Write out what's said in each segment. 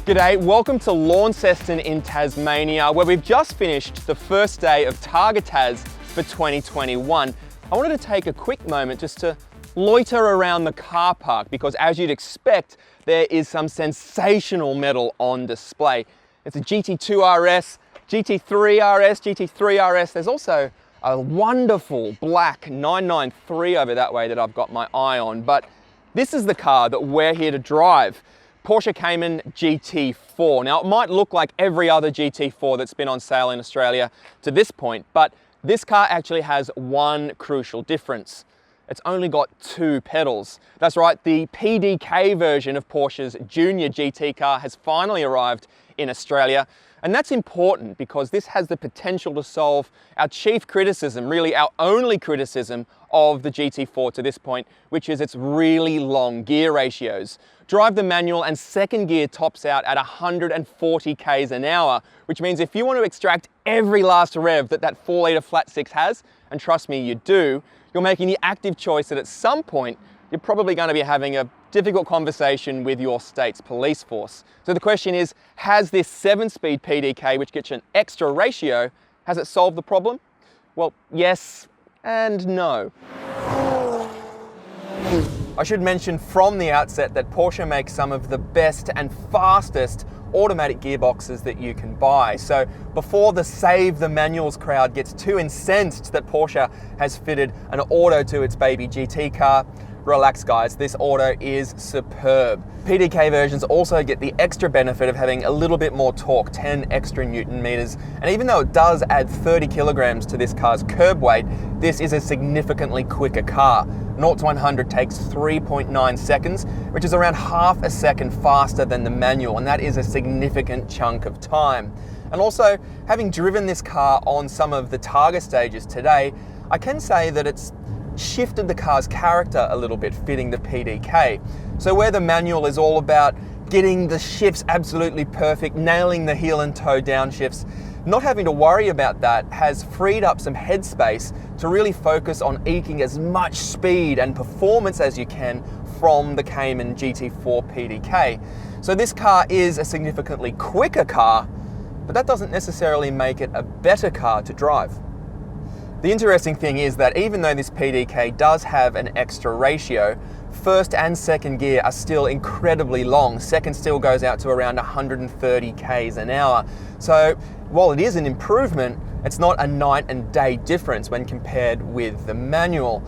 G'day, welcome to Launceston in Tasmania, where we've just finished the first day of Targa Tas for 2021. I wanted to take a quick moment just to loiter around the car park because, as you'd expect, there is some sensational metal on display. It's a GT2 RS, GT3 RS, GT3 RS. There's also a wonderful black 993 over that way that I've got my eye on, but this is the car that we're here to drive. Porsche Cayman GT4. Now, it might look like every other GT4 that's been on sale in Australia to this point, but this car actually has one crucial difference. It's only got two pedals. That's right, the PDK version of Porsche's junior GT car has finally arrived in Australia. And that's important because this has the potential to solve our chief criticism, really our only criticism of the GT4 to this point, which is its really long gear ratios. Drive the manual and second gear tops out at 140 k's an hour, which means if you want to extract every last rev that 4-litre flat six has, and trust me, you do, you're making the active choice that at some point, you're probably going to be having a difficult conversation with your state's police force. So the question is, has this 7-speed PDK, which gets an extra ratio, has it solved the problem? Well, yes and no. I should mention from the outset that Porsche makes some of the best and fastest automatic gearboxes that you can buy. So before the save the manuals crowd gets too incensed that Porsche has fitted an auto to its baby GT car, relax guys, this auto is superb. PDK versions also get the extra benefit of having a little bit more torque, 10 extra Newton meters. And even though it does add 30 kilograms to this car's curb weight, this is a significantly quicker car. 0 to 100 takes 3.9 seconds, which is around half a second faster than the manual, and that is a significant chunk of time. And also, having driven this car on some of the Targa stages today, I can say that it's shifted the car's character a little bit, fitting the PDK. So where the manual is all about getting the shifts absolutely perfect, nailing the heel and toe downshifts, not having to worry about that has freed up some headspace to really focus on eking as much speed and performance as you can from the Cayman GT4 PDK. So this car is a significantly quicker car, but that doesn't necessarily make it a better car to drive. The interesting thing is that even though this PDK does have an extra ratio, first and second gear are still incredibly long. Second still goes out to around 130 k's an hour. So while it is an improvement, it's not a night and day difference when compared with the manual.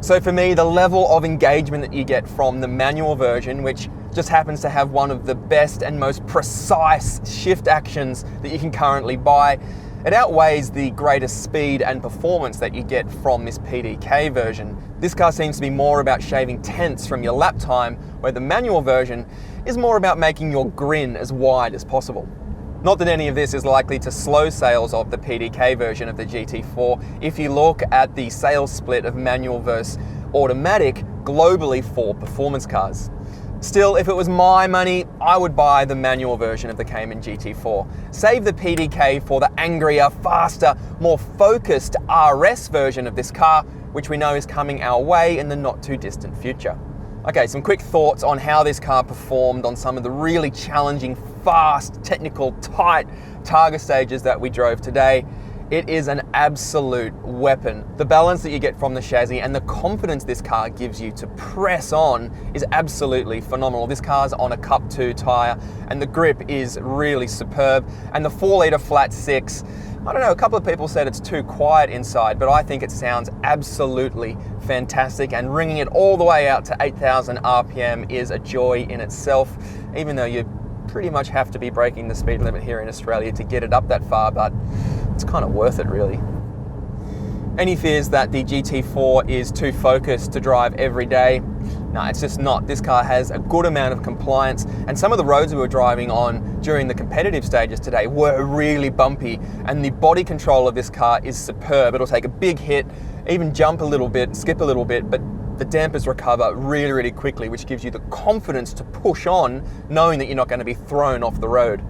So for me, the level of engagement that you get from the manual version, which just happens to have one of the best and most precise shift actions that you can currently buy, it outweighs the greatest speed and performance that you get from this PDK version. This car seems to be more about shaving tenths from your lap time, where the manual version is more about making your grin as wide as possible. Not that any of this is likely to slow sales of the PDK version of the GT4 if you look at the sales split of manual versus automatic globally for performance cars. Still, if it was my money, I would buy the manual version of the Cayman GT4. Save the PDK for the angrier, faster, more focused RS version of this car, which we know is coming our way in the not too distant future. Okay, some quick thoughts on how this car performed on some of the really challenging, fast, technical, tight Targa stages that we drove today. It is an absolute weapon. The balance that you get from the chassis and the confidence this car gives you to press on is absolutely phenomenal. This car's on a Cup 2 tyre and the grip is really superb. And the 4-litre flat six, I don't know, a couple of people said it's too quiet inside, but I think it sounds absolutely fantastic, and ringing it all the way out to 8,000 RPM is a joy in itself, even though you pretty much have to be breaking the speed limit here in Australia to get it up that far, but it's kind of worth it really. Any fears that the GT4 is too focused to drive every day? No, it's just not. This car has a good amount of compliance, and some of the roads we were driving on during the competitive stages today were really bumpy, and the body control of this car is superb. It'll take a big hit, even jump a little bit, skip a little bit, but the dampers recover really, really quickly, which gives you the confidence to push on, knowing that you're not going to be thrown off the road.